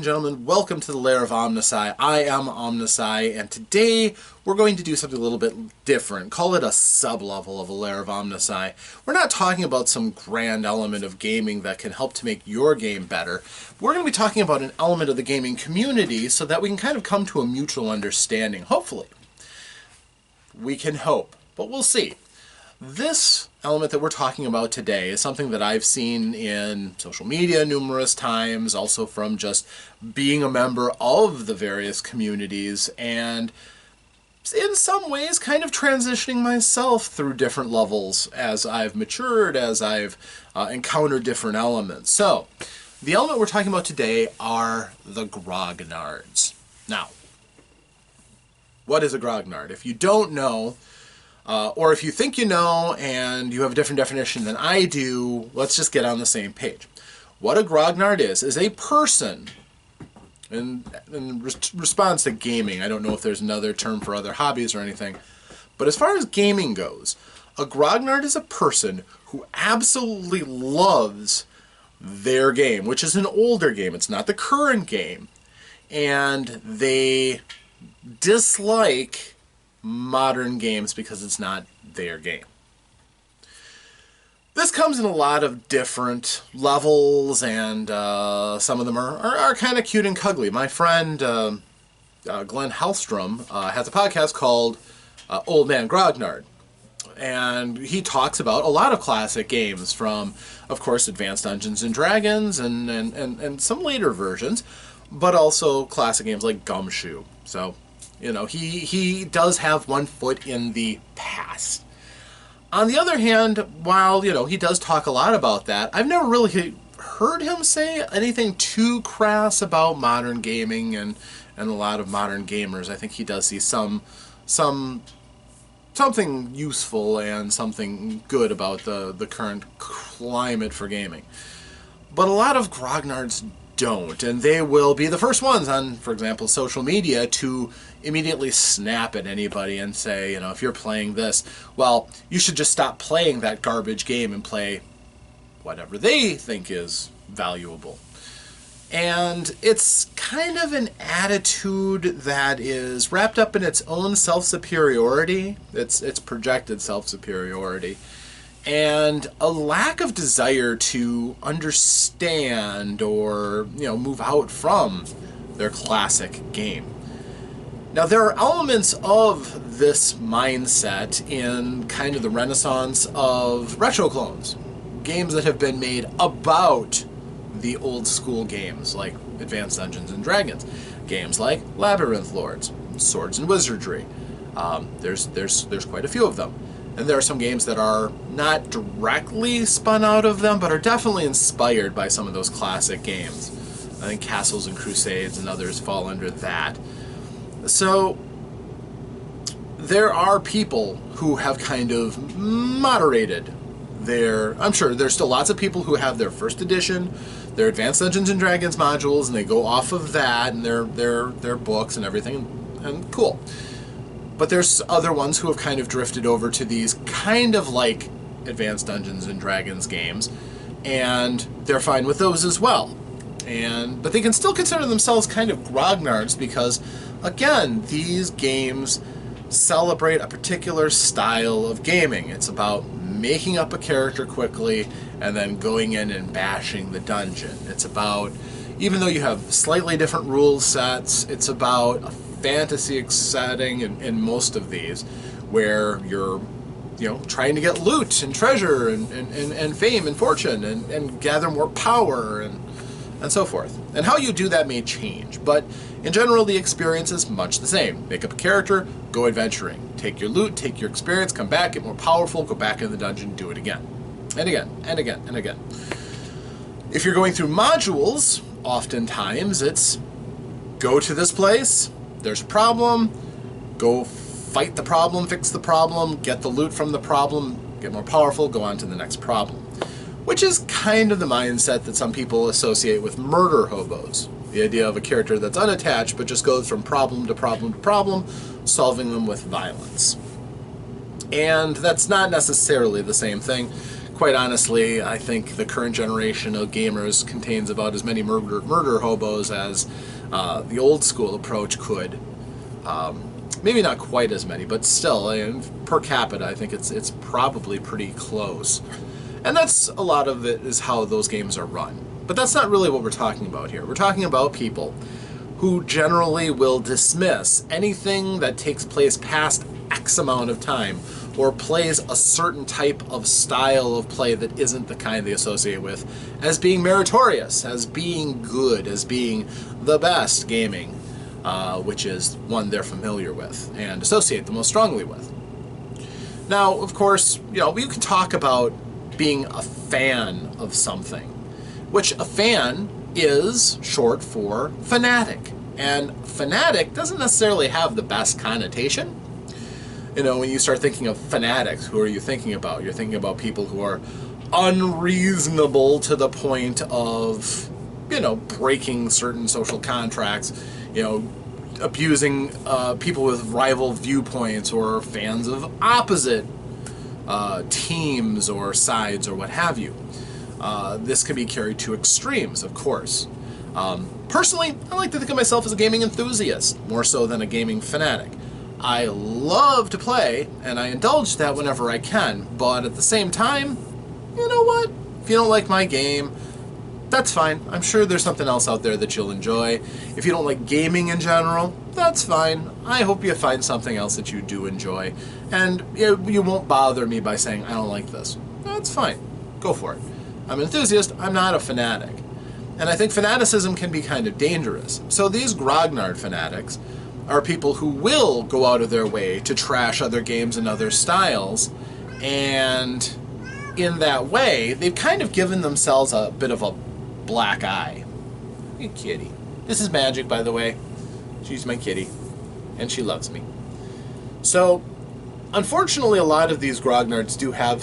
and gentlemen, welcome to the lair of OmnusI. I am OmnusI, and today we're going to do something a little bit different. Call it a sub-level of a lair of OmnusI. We're not talking about some grand element of gaming that can help to make your game better. We're going to be talking about an element of the gaming community so that we can kind of come to a mutual understanding, hopefully. We can hope, but we'll see. This element that we're talking about today is something that I've seen in social media numerous times, also from just being a member of the various communities, and in some ways kind of transitioning myself through different levels as I've matured, as I've encountered different elements. So, the element we're talking about today are the grognards. Now, what is a grognard? If you don't know, or if you think you know and you have a different definition than I do, let's just get on the same page. What a grognard is a person, in response to gaming, I don't know if there's another term for other hobbies or anything, but as far as gaming goes, a grognard is a person who absolutely loves their game, which is an older game. It's not the current game. And they dislike modern games because it's not their game. This comes in a lot of different levels, and some of them are kind of cute and cuddly. My friend Glenn Hellstrom has a podcast called Old Man Grognard, and he talks about a lot of classic games from, of course, Advanced Dungeons and Dragons and some later versions, but also classic games like Gumshoe. So, you know, he does have one foot in the past. On the other hand, while, you know, he does talk a lot about that, I've never really heard him say anything too crass about modern gaming and a lot of modern gamers. I think he does see something useful and something good about the current climate for gaming. But a lot of grognards don't, and they will be the first ones on, for example, social media to immediately snap at anybody and say, you know, if you're playing this, well, you should just stop playing that garbage game and play whatever they think is valuable. And it's kind of an attitude that is wrapped up in its own self-superiority, its projected self-superiority, and a lack of desire to understand or, you know, move out from their classic game. Now, there are elements of this mindset in kind of the renaissance of retro clones, games that have been made about the old school games like Advanced Dungeons and Dragons, games like Labyrinth Lords, Swords and Wizardry. There's quite a few of them. And there are some games that are not directly spun out of them, but are definitely inspired by some of those classic games. I think Castles and Crusades and others fall under that. So there are people who have kind of moderated their... I'm sure there's still lots of people who have their first edition, their Advanced Dungeons and Dragons modules, and they go off of that and their books and everything, and cool. But there's other ones who have kind of drifted over to these kind of like Advanced Dungeons and Dragons games, and they're fine with those as well. But they can still consider themselves kind of grognards because, again, these games celebrate a particular style of gaming. It's about making up a character quickly and then going in and bashing the dungeon. It's about, even though you have slightly different rule sets, it's about a fantasy setting in most of these, where you're, you know, trying to get loot and treasure and fame and fortune and gather more power and so forth. And how you do that may change, but in general the experience is much the same. Make up a character, go adventuring, take your loot, take your experience, come back, get more powerful, go back in the dungeon, do it again and again and again and again. If you're going through modules, oftentimes it's go to this place, there's a problem, go fight the problem, fix the problem, get the loot from the problem, get more powerful, go on to the next problem. Which is kind of the mindset that some people associate with murder hobos. The idea of a character that's unattached but just goes from problem to problem to problem, solving them with violence. And that's not necessarily the same thing. quite honestly, I think the current generation of gamers contains about as many murder hobos as the old school approach could. Maybe not quite as many, but still, per capita, I think it's probably pretty close. And that's a lot of it is how those games are run. But that's not really what we're talking about here. We're talking about people who generally will dismiss anything that takes place past X amount of time, or plays a certain type of style of play that isn't the kind they associate with, as being meritorious, as being good, as being the best gaming, which is one they're familiar with and associate the most strongly with. Now, of course, we can talk about being a fan of something, which a fan is short for fanatic. And fanatic doesn't necessarily have the best connotation. When you start thinking of fanatics, who are you thinking about? You're thinking about people who are unreasonable to the point of, breaking certain social contracts, abusing people with rival viewpoints, or fans of opposite teams or sides or what have you. This can be carried to extremes, of course. Personally, I like to think of myself as a gaming enthusiast, more so than a gaming fanatic. I love to play, and I indulge that whenever I can, but at the same time, you know what? If you don't like my game, that's fine. I'm sure there's something else out there that you'll enjoy. If you don't like gaming in general, that's fine. I hope you find something else that you do enjoy, and you won't bother me by saying, I don't like this. That's fine. Go for it. I'm an enthusiast, I'm not a fanatic. And I think fanaticism can be kind of dangerous. So these Grognard fanatics are people who will go out of their way to trash other games and other styles, and in that way, they've kind of given themselves a bit of a black eye. Hey, kitty. This is Magic, by the way. She's my kitty, and she loves me. So, unfortunately, a lot of these Grognards do have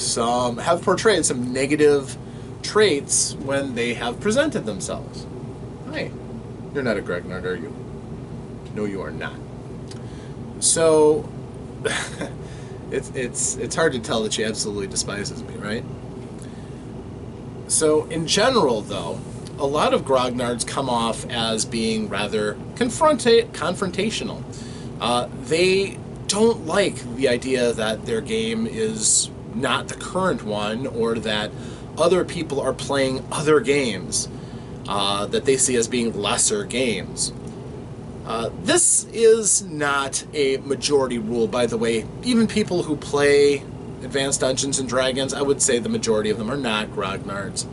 portrayed some negative traits when they have presented themselves. Hi. You're not a Grognard, are you? No, you are not. So, it's hard to tell that she absolutely despises me, right? So, in general, though, a lot of Grognards come off as being rather confrontational. They don't like the idea that their game is not the current one, or that other people are playing other games that they see as being lesser games. This is not a majority rule, by the way. Even people who play Advanced Dungeons & Dragons, I would say the majority of them are not Grognards.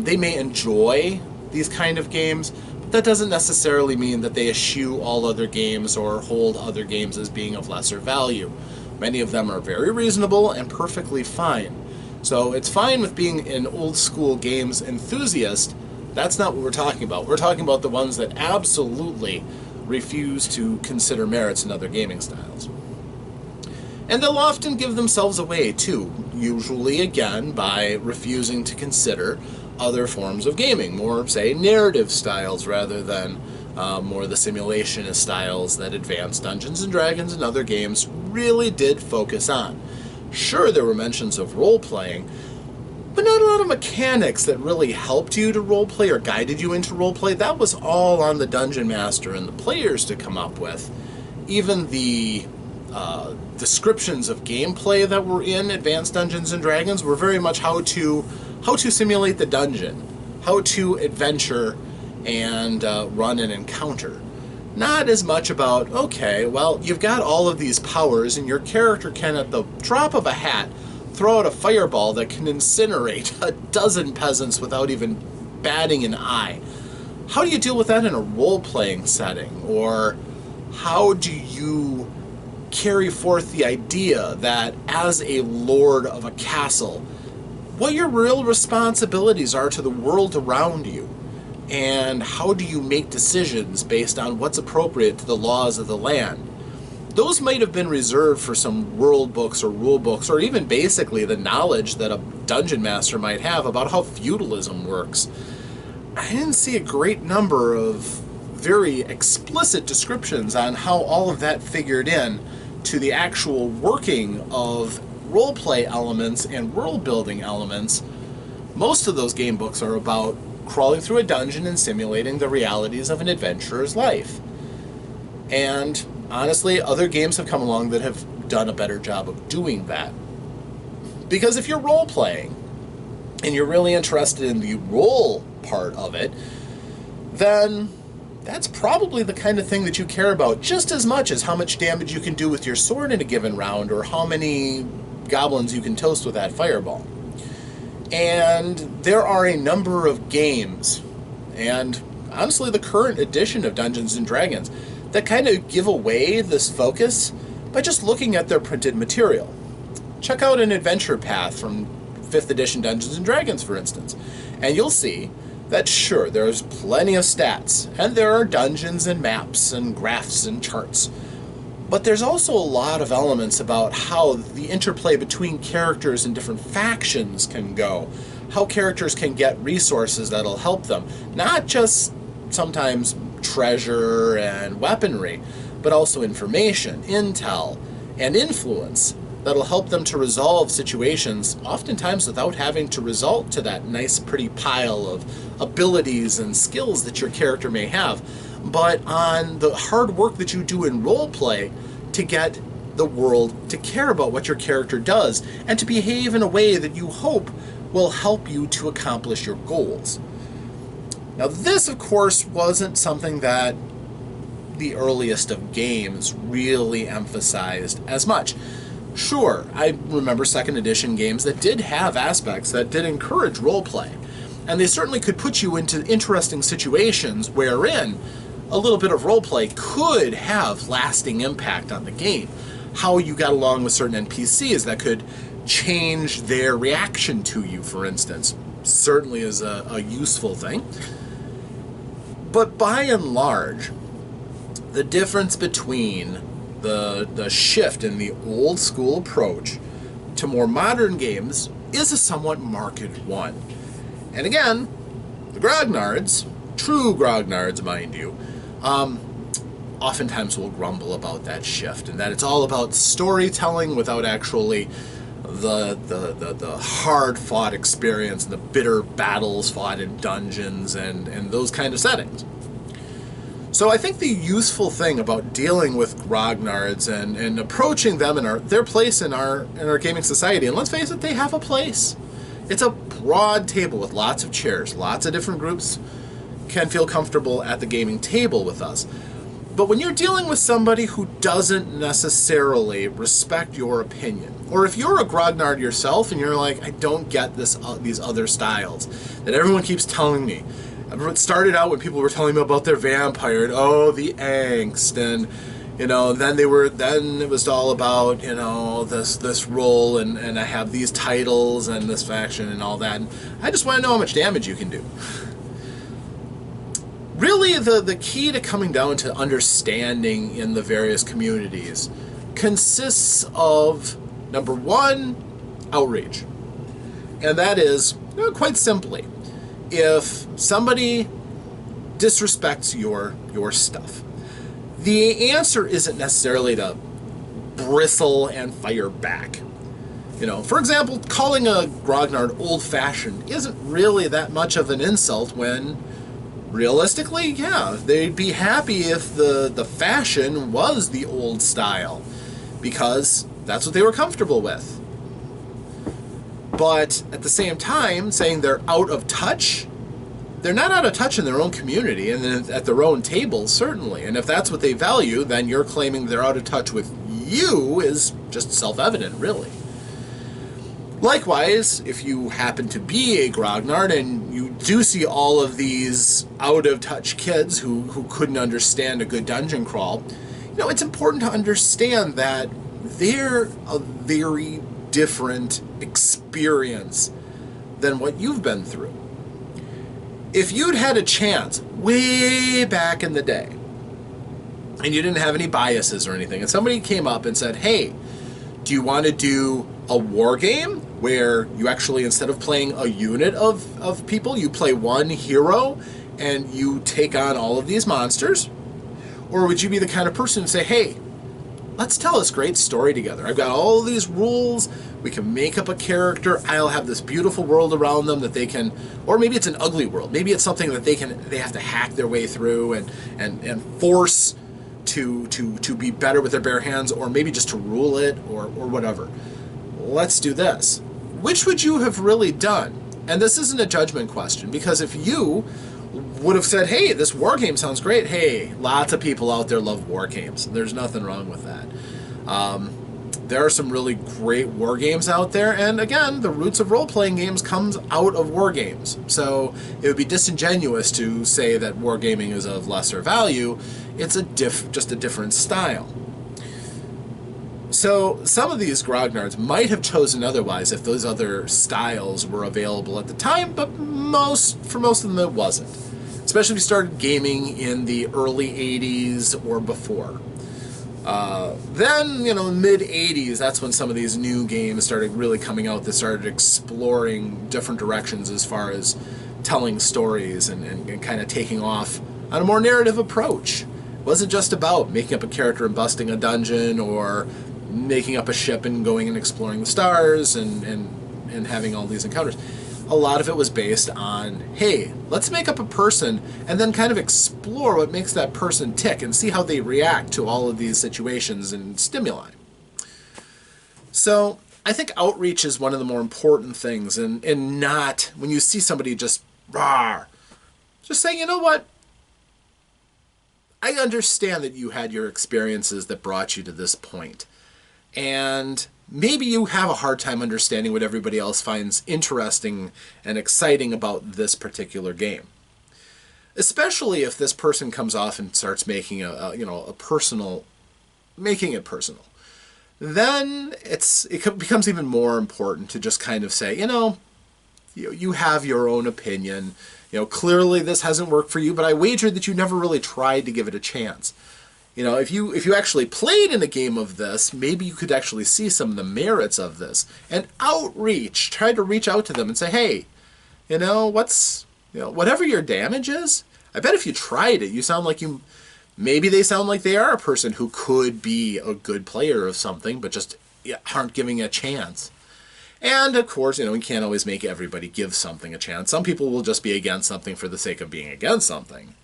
They may enjoy these kind of games, but that doesn't necessarily mean that they eschew all other games or hold other games as being of lesser value. Many of them are very reasonable and perfectly fine. So it's fine with being an old school games enthusiast. That's not what we're talking about. We're talking about the ones that absolutely refuse to consider merits in other gaming styles. And they'll often give themselves away too, usually again by refusing to consider other forms of gaming, more, say, narrative styles rather than more the simulationist styles that Advanced Dungeons & Dragons and other games really did focus on. Sure, there were mentions of role-playing, but not a lot of mechanics that really helped you to roleplay or guided you into roleplay. That was all on the Dungeon Master and the players to come up with. Even the descriptions of gameplay that were in Advanced Dungeons & Dragons were very much how to simulate the dungeon, how to adventure and run an encounter. Not as much about, okay, well, you've got all of these powers and your character can, at the drop of a hat, throw out a fireball that can incinerate a dozen peasants without even batting an eye. How do you deal with that in a role-playing setting? Or how do you carry forth the idea that as a lord of a castle, what your real responsibilities are to the world around you? And how do you make decisions based on what's appropriate to the laws of the land? Those might have been reserved for some world books or rule books, or even basically the knowledge that a dungeon master might have about how feudalism works. I didn't see a great number of very explicit descriptions on how all of that figured in to the actual working of role-play elements and world-building elements, most of those game books are about crawling through a dungeon and simulating the realities of an adventurer's life. And honestly, other games have come along that have done a better job of doing that. Because if you're role-playing, and you're really interested in the role part of it, then that's probably the kind of thing that you care about just as much as how much damage you can do with your sword in a given round, or how many goblins you can toast with that fireball. And there are a number of games, and honestly the current edition of Dungeons & Dragons, that kind of give away this focus by just looking at their printed material. Check out an adventure path from 5th edition Dungeons & Dragons, for instance, and you'll see that sure, there's plenty of stats, and there are dungeons and maps and graphs and charts, but there's also a lot of elements about how the interplay between characters and different factions can go, how characters can get resources that'll help them, not just sometimes treasure and weaponry, but also information, intel, and influence that'll help them to resolve situations, oftentimes without having to resort to that nice pretty pile of abilities and skills that your character may have, but on the hard work that you do in roleplay to get the world to care about what your character does and to behave in a way that you hope will help you to accomplish your goals. Now this, of course, wasn't something that the earliest of games really emphasized as much. Sure, I remember 2nd edition games that did have aspects that did encourage roleplay, and they certainly could put you into interesting situations wherein a little bit of roleplay could have lasting impact on the game. How you got along with certain NPCs that could change their reaction to you, for instance, certainly is a useful thing. But by and large, the difference between the shift in the old school approach to more modern games is a somewhat marked one. And again, the grognards, true grognards mind you, oftentimes will grumble about that shift, and that it's all about storytelling without actually the hard-fought experience and the bitter battles fought in dungeons and those kind of settings. So I think the useful thing about dealing with grognards and approaching them and their place in our gaming society, and let's face it, they have a place. It's a broad table with lots of chairs. Lots of different groups can feel comfortable at the gaming table with us. But when you're dealing with somebody who doesn't necessarily respect your opinion, or if you're a grognard yourself and you're like, I don't get these other styles that everyone keeps telling me. It started out when people were telling me about their vampire and the angst, and then it was all about this role and I have these titles and this faction and all that, and I just want to know how much damage you can do. Really, the key to coming down to understanding in the various communities consists of, number one, outreach. And that is, quite simply, if somebody disrespects your stuff, the answer isn't necessarily to bristle and fire back. For example, calling a grognard old-fashioned isn't really that much of an insult when, realistically, yeah, they'd be happy if the fashion was the old style, because that's what they were comfortable with. But at the same time, saying they're out of touch, they're not out of touch in their own community and at their own table, certainly. And if that's what they value, then you're claiming they're out of touch with you is just self-evident, really. Likewise, if you happen to be a grognard and you do see all of these out-of-touch kids who couldn't understand a good dungeon crawl, it's important to understand that they're a very different experience than what you've been through. If you'd had a chance way back in the day and you didn't have any biases or anything, and somebody came up and said, hey, do you want to do a war game where you actually, instead of playing a unit of people, you play one hero and you take on all of these monsters? Or would you be the kind of person to say, hey, let's tell this great story together. I've got all these rules. We can make up a character. I'll have this beautiful world around them that they can, or maybe it's an ugly world. Maybe it's something that they have to hack their way through and force to be better with their bare hands, or maybe just to rule it, or whatever. Let's do this. Which would you have really done? And this isn't a judgment question, because if you would have said, hey, this war game sounds great. Hey, lots of people out there love war games. There's nothing wrong with that. There are some really great war games out there, and again, the roots of role-playing games comes out of war games. So it would be disingenuous to say that wargaming is of lesser value. It's just a different style. So some of these grognards might have chosen otherwise if those other styles were available at the time, but for most of them it wasn't. Especially if you started gaming in the early 80s or before. Then, mid-80s, that's when some of these new games started really coming out that started exploring different directions as far as telling stories and kind of taking off on a more narrative approach. It wasn't just about making up a character and busting a dungeon, or making up a ship and going and exploring the stars and having all these encounters. A lot of it was based on, hey, let's make up a person and then kind of explore what makes that person tick and see how they react to all of these situations and stimuli. So I think outreach is one of the more important things, and not when you see somebody just rawr, just saying, you know what, I understand that you had your experiences that brought you to this point. And maybe you have a hard time understanding what everybody else finds interesting and exciting about this particular game. Especially if this person comes off and starts making making it personal. Then it becomes even more important to just kind of say, you have your own opinion. Clearly this hasn't worked for you, but I wager that you never really tried to give it a chance. If you actually played in a game of this, maybe you could actually see some of the merits of this. And outreach, try to reach out to them and say, hey, whatever your damage is, I bet if you tried it, maybe they sound like they are a person who could be a good player of something, but just aren't giving a chance. And of course, we can't always make everybody give something a chance. Some people will just be against something for the sake of being against something.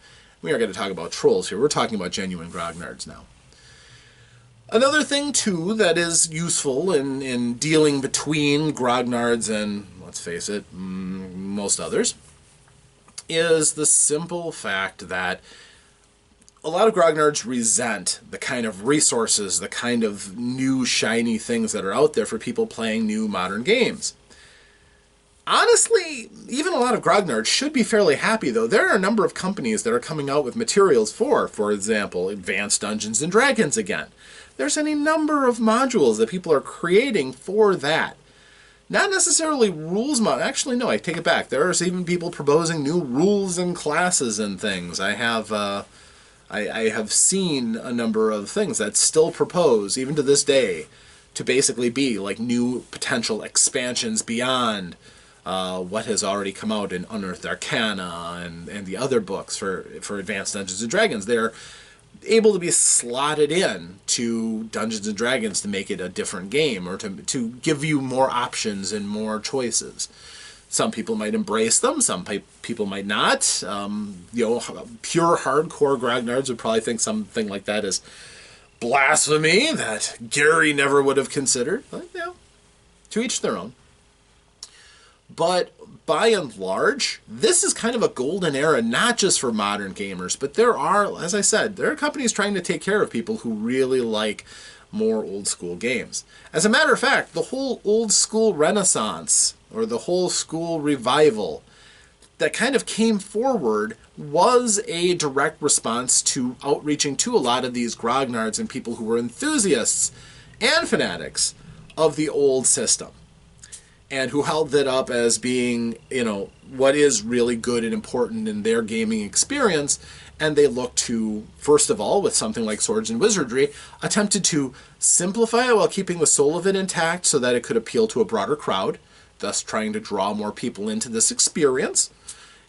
We aren't going to talk about trolls here. We're talking about genuine grognards now. Another thing, too, that is useful in dealing between grognards and, let's face it, most others, is the simple fact that a lot of grognards resent the kind of resources, the kind of new, shiny things that are out there for people playing new modern games. Honestly, even a lot of grognards should be fairly happy, though. There are a number of companies that are coming out with materials for example, Advanced Dungeons & Dragons again. There's any number of modules that people are creating for that. Not necessarily rules actually, no, I take it back. There are even people proposing new rules and classes and things. I have seen a number of things that still propose, even to this day, to basically be like new potential expansions beyond what has already come out in Unearthed Arcana and the other books for Advanced Dungeons & Dragons. They're able to be slotted in to Dungeons & Dragons to make it a different game, or to give you more options and more choices. Some people might embrace them, some people might not. Pure hardcore grognards would probably think something like that is blasphemy that Gary never would have considered. But, to each their own. But by and large, this is kind of a golden era, not just for modern gamers, but there are, as I said, there are companies trying to take care of people who really like more old school games. As a matter of fact, the whole old school renaissance, or the whole school revival that kind of came forward, was a direct response to outreaching to a lot of these grognards and people who were enthusiasts and fanatics of the old system, and who held that up as being, what is really good and important in their gaming experience. And they looked to, first of all, with something like Swords and Wizardry, attempted to simplify it while keeping the soul of it intact so that it could appeal to a broader crowd, thus trying to draw more people into this experience.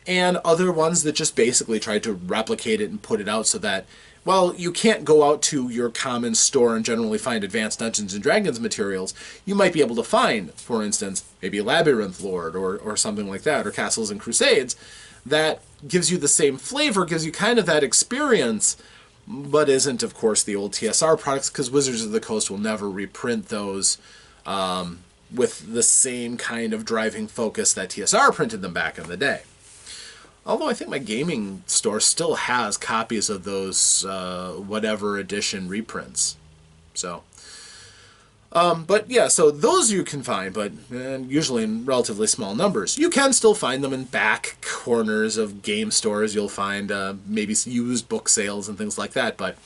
and other ones that just basically tried to replicate it and put it out so that, well, you can't go out to your common store and generally find Advanced Dungeons and Dragons materials. You might be able to find, for instance, maybe Labyrinth Lord or something like that, or Castles and Crusades, that gives you the same flavor, gives you kind of that experience, but isn't, of course, the old TSR products, because Wizards of the Coast will never reprint those with the same kind of driving focus that TSR printed them back in the day. Although I think my gaming store still has copies of those whatever edition reprints. So, but yeah, so those you can find, but usually in relatively small numbers. You can still find them in back corners of game stores. You'll find maybe used book sales and things like that, but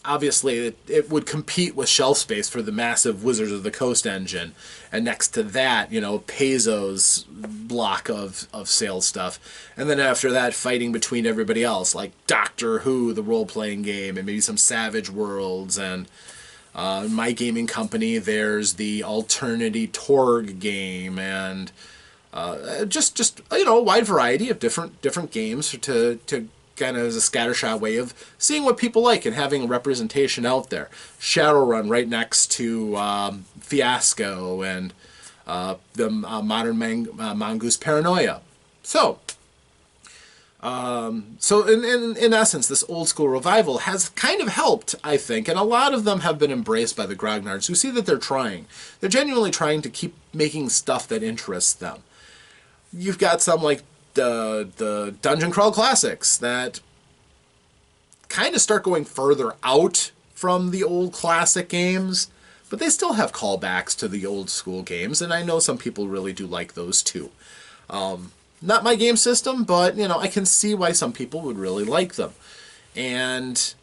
obviously it would compete with shelf space for the massive Wizards of the Coast engine, and next to that, you know, Paizo's block of sales stuff, and then after that, fighting between everybody else, like Doctor Who, the role-playing game, and maybe some Savage Worlds, and my gaming company, there's the Alternity Torg game, and just you know, a wide variety of different games to kind of as a scattershot way of seeing what people like and having a representation out there. Shadowrun right next to Fiasco and the modern Mongoose Paranoia. So in essence, this old school revival has kind of helped, I think, and a lot of them have been embraced by the grognards who see that they're trying. They're genuinely trying to keep making stuff that interests them. You've got some like the Dungeon Crawl Classics that kind of start going further out from the old classic games, but they still have callbacks to the old school games, and I know some people really do like those too. Not my game system, but you know, I can see why some people would really like them. And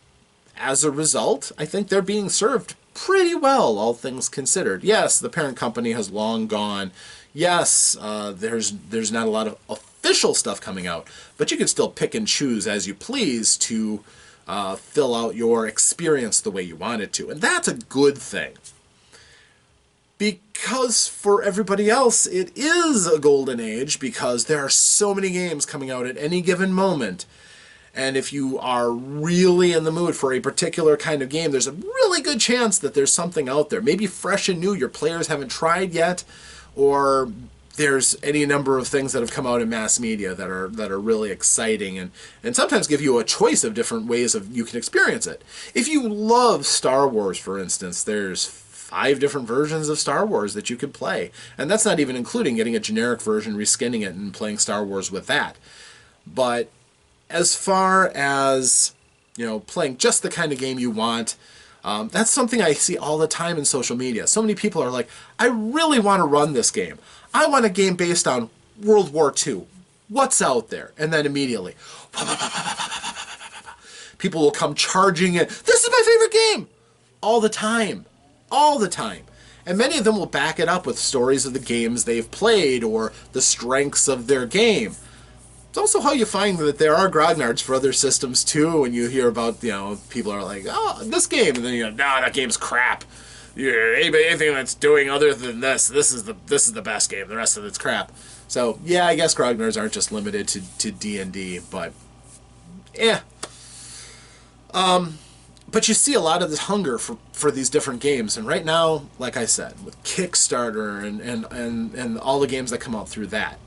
as a result, I think they're being served pretty well, all things considered. Yes, the parent company has long gone. Yes, there's not a lot of official stuff coming out, but you can still pick and choose as you please to fill out your experience the way you want it to. And that's a good thing. Because for everybody else, it is a golden age, because there are so many games coming out at any given moment. And if you are really in the mood for a particular kind of game, there's a really good chance that there's something out there, maybe fresh and new your players haven't tried yet, or there's any number of things that have come out in mass media that are really exciting and sometimes give you a choice of different ways of you can experience it. If you love Star Wars, for instance, there's 5 different versions of Star Wars that you could play. And that's not even including getting a generic version, reskinning it, and playing Star Wars with that. But as far as, you know, playing just the kind of game you want, that's something I see all the time in social media. So many people are like, I really want to run this game. I want a game based on World War II. What's out there? And then immediately, people will come charging in. This is my favorite game! All the time. All the time. And many of them will back it up with stories of the games they've played or the strengths of their game. It's also how you find that there are grognards for other systems too, and you hear about, you know, people are like, oh, this game, and then you go, no, that game's crap. Anything that's doing other than this is the best game. The rest of it's crap. So yeah, I guess grognards aren't just limited to D&D, but yeah. But you see a lot of this hunger for these different games, and right now, like I said, with Kickstarter and all the games that come out through that,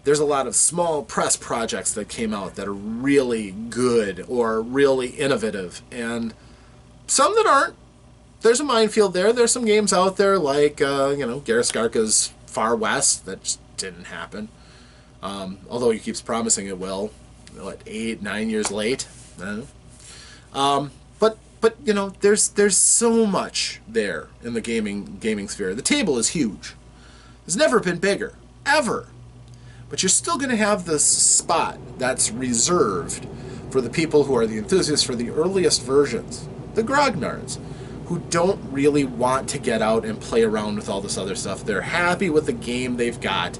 there's a lot of small press projects that came out that are really good or really innovative, and some that aren't. There's a minefield there. There's some games out there like, you know, Gareth Skarka's Far West that just didn't happen. Although he keeps promising it will. What, 8, 9 years late? But you know, there's so much there in the gaming sphere. The table is huge. It's never been bigger, ever. But you're still going to have this spot that's reserved for the people who are the enthusiasts for the earliest versions, the grognards, who don't really want to get out and play around with all this other stuff. They're happy with the game they've got.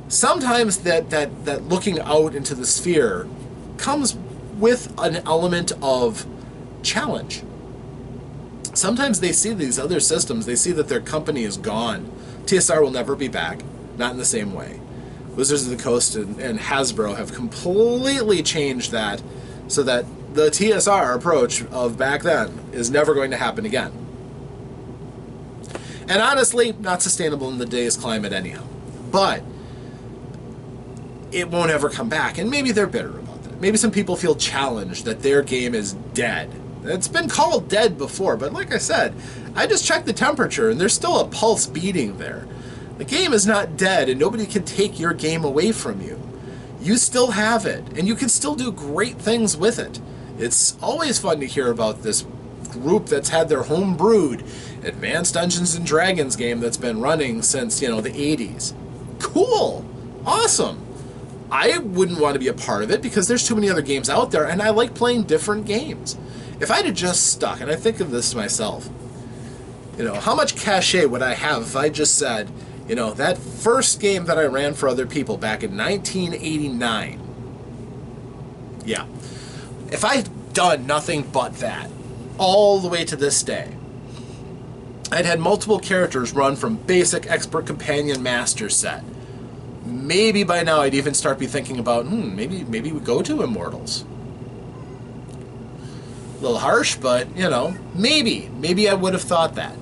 Sometimes that looking out into the sphere comes with an element of challenge. Sometimes they see these other systems, they see that their company is gone. TSR will never be back, not in the same way. Wizards of the Coast and Hasbro have completely changed that so that the TSR approach of back then is never going to happen again. And honestly, not sustainable in the day's climate anyhow. But it won't ever come back, and maybe they're bitter about that. Maybe some people feel challenged that their game is dead. It's been called dead before, but like I said, I just checked the temperature, and there's still a pulse beating there. The game is not dead, and nobody can take your game away from you. You still have it, and you can still do great things with it. It's always fun to hear about this group that's had their home brewed Advanced Dungeons & Dragons game that's been running since, the 80s. Cool! Awesome! I wouldn't want to be a part of it because there's too many other games out there, and I like playing different games. If I'd have just stuck, and I think of this myself, how much cachet would I have if I just said, that first game that I ran for other people back in 1989, yeah, if I'd done nothing but that all the way to this day, I'd had multiple characters run from basic expert companion master set. Maybe by now I'd even start be thinking about, maybe we go to Immortals. A little harsh, but, maybe I would have thought that.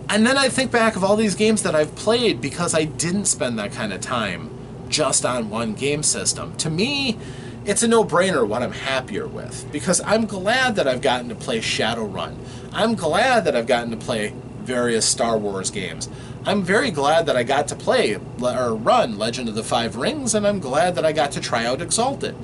And then I think back of all these games that I've played because I didn't spend that kind of time just on one game system. To me, it's a no-brainer what I'm happier with, because I'm glad that I've gotten to play Shadowrun. I'm glad that I've gotten to play various Star Wars games. I'm very glad that I got to play or run Legend of the Five Rings, and I'm glad that I got to try out Exalted.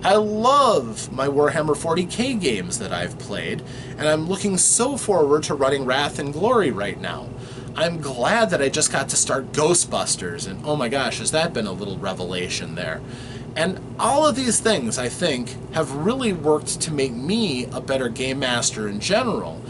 I love my Warhammer 40k games that I've played, and I'm looking so forward to running Wrath and Glory right now. I'm glad that I just got to start Ghostbusters, and oh my gosh, has that been a little revelation there. And all of these things, I think, have really worked to make me a better game master in general,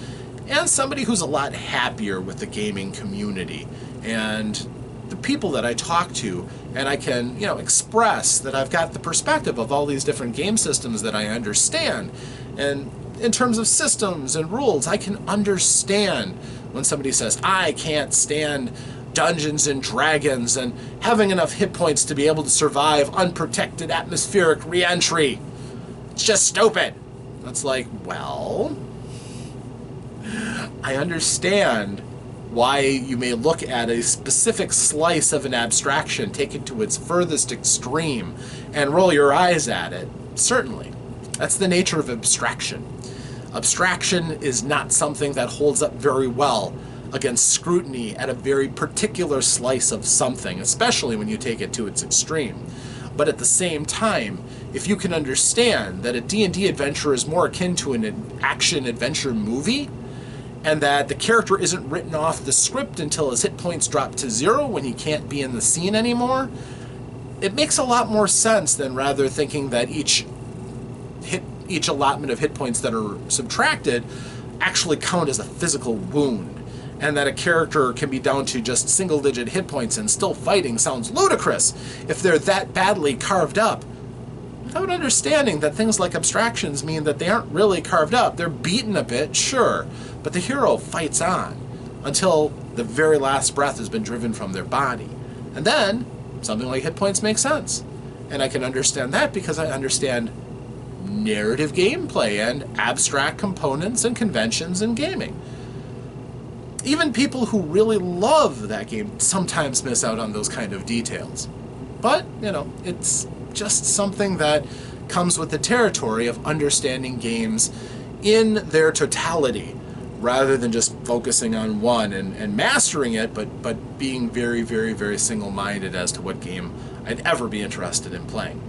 and somebody who's a lot happier with the gaming community and the people that I talk to, and I can, express that I've got the perspective of all these different game systems that I understand. And in terms of systems and rules, I can understand when somebody says, I can't stand Dungeons and Dragons and having enough hit points to be able to survive unprotected atmospheric re-entry. It's just stupid. That's like, well, I understand why you may look at a specific slice of an abstraction, take it to its furthest extreme, and roll your eyes at it. Certainly. That's the nature of abstraction. Abstraction is not something that holds up very well against scrutiny at a very particular slice of something, especially when you take it to its extreme. But at the same time, if you can understand that a D&D adventure is more akin to an action-adventure movie, and that the character isn't written off the script until his hit points drop to 0 when he can't be in the scene anymore, it makes a lot more sense than rather thinking that each allotment of hit points that are subtracted actually count as a physical wound, and that a character can be down to just single-digit hit points and still fighting sounds ludicrous if they're that badly carved up, without understanding that things like abstractions mean that they aren't really carved up. They're beaten a bit, sure, but the hero fights on until the very last breath has been driven from their body. And then, something like hit points makes sense. And I can understand that because I understand narrative gameplay and abstract components and conventions in gaming. Even people who really love that game sometimes miss out on those kind of details. But, it's just something that comes with the territory of understanding games in their totality, rather than just focusing on one and mastering it, but being very, very, very single-minded as to what game I'd ever be interested in playing.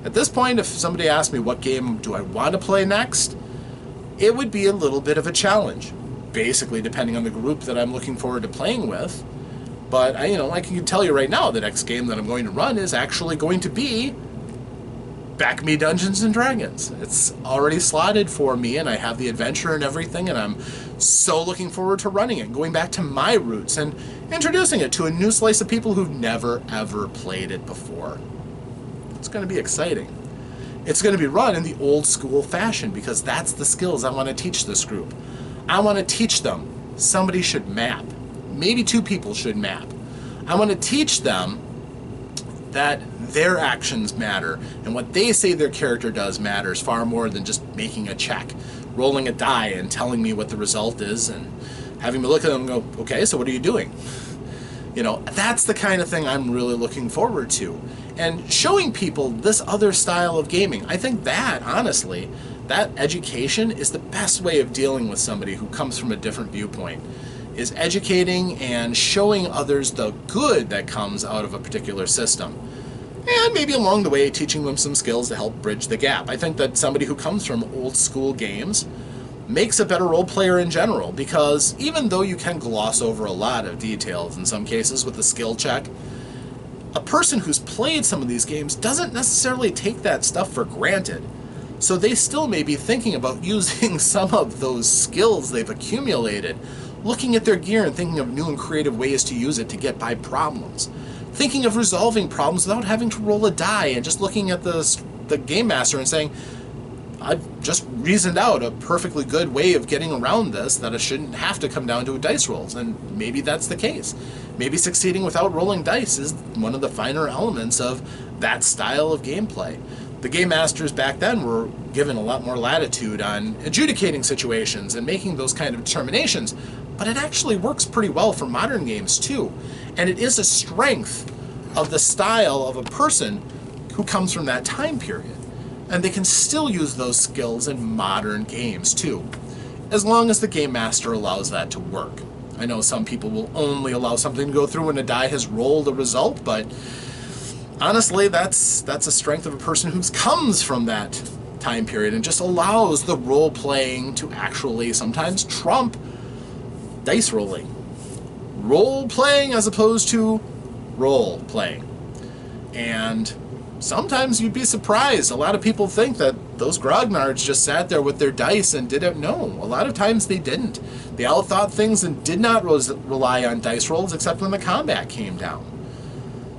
At this point, if somebody asked me what game do I want to play next, it would be a little bit of a challenge, basically depending on the group that I'm looking forward to playing with. But I can tell you right now, the next game that I'm going to run is actually going to be Back Me Dungeons and Dragons. It's already slotted for me, and I have the adventure and everything, and I'm so looking forward to running it, going back to my roots and introducing it to a new slice of people who've never, ever played it before. It's going to be exciting. It's going to be run in the old school fashion because that's the skills I want to teach this group. I want to teach them somebody should map. Maybe two people should map. I want to teach them that their actions matter, and what they say their character does matters far more than just making a check, rolling a die and telling me what the result is, and having me look at them and go, okay, so what are you doing? You know, that's the kind of thing I'm really looking forward to. And showing people this other style of gaming, I think that, honestly, that education is the best way of dealing with somebody who comes from a different viewpoint, is educating and showing others the good that comes out of a particular system. And maybe along the way teaching them some skills to help bridge the gap. I think that somebody who comes from old school games makes a better role player in general, because even though you can gloss over a lot of details in some cases with a skill check, a person who's played some of these games doesn't necessarily take that stuff for granted. So they still may be thinking about using some of those skills they've accumulated, looking at their gear and thinking of new and creative ways to use it to get by problems, thinking of resolving problems without having to roll a die, and just looking at the game master and saying, I've just reasoned out a perfectly good way of getting around this that I shouldn't have to come down to dice rolls. And maybe that's the case. Maybe succeeding without rolling dice is one of the finer elements of that style of gameplay. The game masters back then were given a lot more latitude on adjudicating situations and making those kind of determinations, but it actually works pretty well for modern games too. And it is a strength of the style of a person who comes from that time period. And they can still use those skills in modern games too, as long as the game master allows that to work. I know some people will only allow something to go through when a die has rolled a result, but honestly, that's a strength of a person who comes from that time period and just allows the role-playing to actually sometimes trump dice rolling. Role-playing as opposed to role-playing. And sometimes you'd be surprised. A lot of people think that those grognards just sat there with their dice and didn't know. A lot of times they didn't. They outthought things and did not rely on dice rolls except when the combat came down.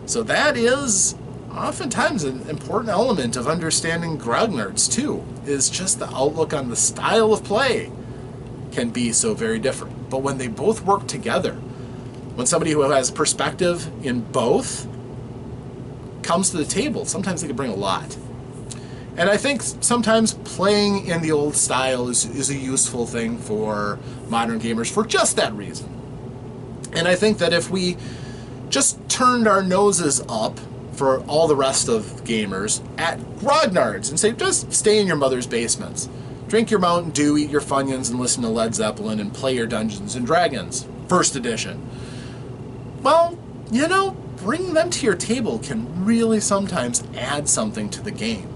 So that is oftentimes an important element of understanding grognards too, is just the outlook on the style of play can be so very different. But when they both work together, when somebody who has perspective in both comes to the table, sometimes they can bring a lot. And I think sometimes playing in the old style is a useful thing for modern gamers for just that reason. And I think that if we just turned our noses up for all the rest of gamers at grognards and say, just stay in your mother's basements, drink your Mountain Dew, eat your Funyuns, and listen to Led Zeppelin and play your Dungeons and Dragons, first edition. Well, you know, bringing them to your table can really sometimes add something to the game.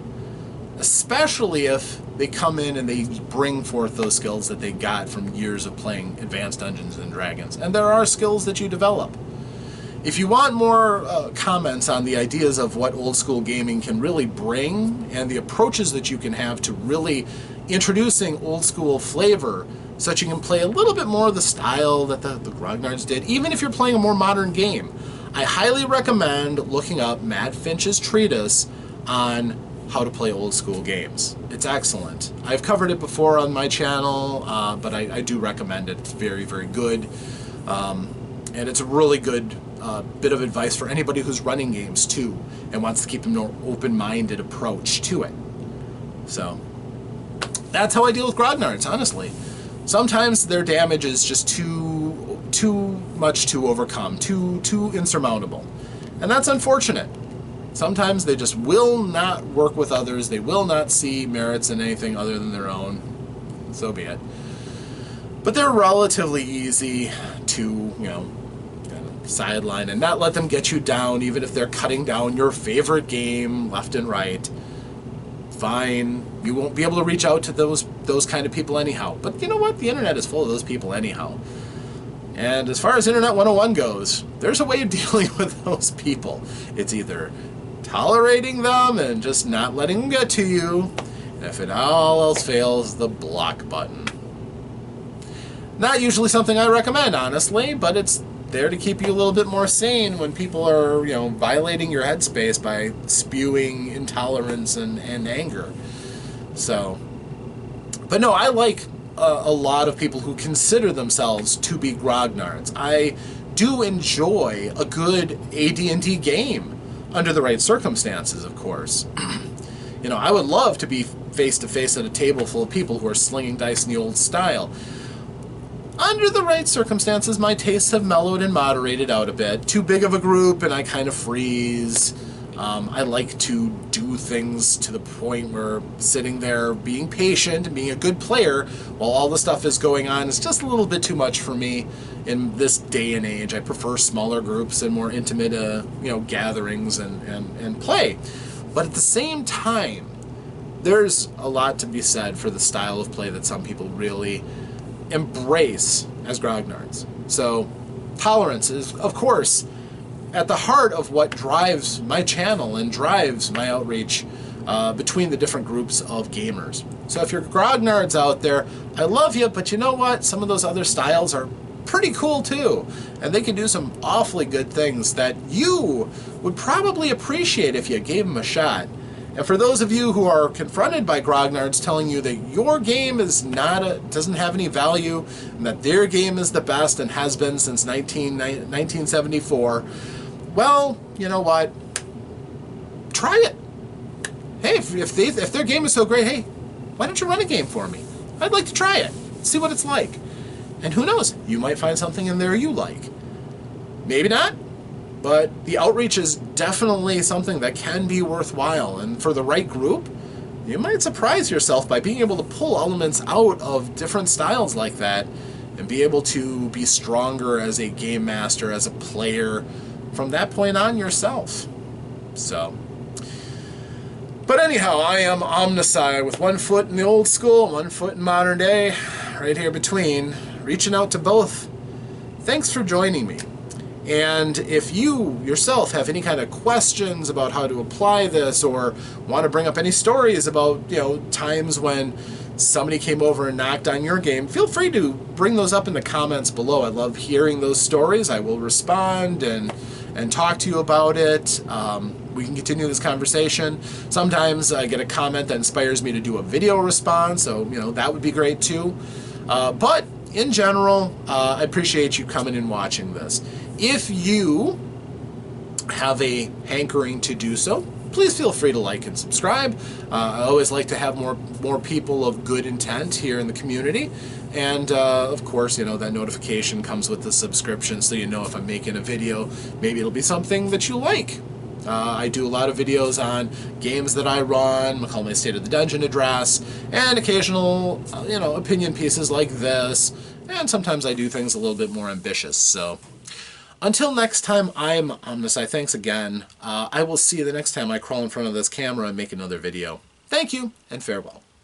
Especially if they come in and they bring forth those skills that they got from years of playing advanced Dungeons and Dragons. And there are skills that you develop. If you want more comments on the ideas of what old school gaming can really bring and the approaches that you can have to really introducing old school flavor so that you can play a little bit more of the style that the grognards did, even if you're playing a more modern game, I highly recommend looking up Matt Finch's treatise on how to play old school games. It's excellent. I've covered it before on my channel, but I do recommend it. It's very, very good. And it's a really good bit of advice for anybody who's running games too and wants to keep a more open-minded approach to it. So that's how I deal with grognards, honestly. Sometimes their damage is just too much to overcome, too insurmountable. And that's unfortunate. Sometimes they just will not work with others, they will not see merits in anything other than their own. So be it. But they're relatively easy to, you know, kind of sideline and not let them get you down, even if they're cutting down your favorite game left and right. Fine, you won't be able to reach out to those kind of people anyhow. But you know what? The internet is full of those people anyhow. And as far as Internet 101 goes, there's a way of dealing with those people. It's either tolerating them and just not letting them get to you, and if it all else fails, the block button. Not usually something I recommend, honestly, but it's there to keep you a little bit more sane when people are, you know, violating your headspace by spewing intolerance and anger. So, but no, I like a lot of people who consider themselves to be grognards. I do enjoy a good AD&D game. Under the right circumstances, of course. You know, I would love to be face-to-face at a table full of people who are slinging dice in the old style. Under the right circumstances, my tastes have mellowed and moderated out a bit. Too big of a group, and I kind of freeze. I like to do things to the point where sitting there being patient and being a good player while all the stuff is going on is just a little bit too much for me in this day and age. I prefer smaller groups and more intimate gatherings and play. But at the same time, there's a lot to be said for the style of play that some people really embrace as grognards. So tolerance is, of course, at the heart of what drives my channel and drives my outreach between the different groups of gamers. So if you're grognards out there, I love you, but you know what? Some of those other styles are pretty cool too, and they can do some awfully good things that you would probably appreciate if you gave them a shot. And for those of you who are confronted by grognards telling you that your game is doesn't have any value, and that their game is the best and has been since 1974, well, you know what? Try it. Hey, if their game is so great, hey, why don't you run a game for me? I'd like to try it, see what it's like. And who knows, you might find something in there you like. Maybe not, but the outreach is definitely something that can be worthwhile. And for the right group, you might surprise yourself by being able to pull elements out of different styles like that and be able to be stronger as a game master, as a player, from that point on yourself. So, but anyhow, I am OmnusI with one foot in the old school, one foot in modern day, right here between, reaching out to both. Thanks for joining me. And if you yourself have any kind of questions about how to apply this, or want to bring up any stories about, you know, times when somebody came over and knocked on your game, feel free to bring those up in the comments below. I love hearing those stories. I will respond and talk to you about it. We can continue this conversation. Sometimes I get a comment that inspires me to do a video response, so you know that would be great too. But in general, I appreciate you coming and watching this. If you have a hankering to do so, please feel free to like and subscribe. I always like to have more people of good intent here in the community. And of course, you know, that notification comes with the subscription, so you know if I'm making a video, maybe it'll be something that you like. I do a lot of videos on games that I run, I call my State of the Dungeon address, and occasional, opinion pieces like this. And sometimes I do things a little bit more ambitious. So until next time, I'm OmnusI. Thanks again. I will see you the next time I crawl in front of this camera and make another video. Thank you, and farewell.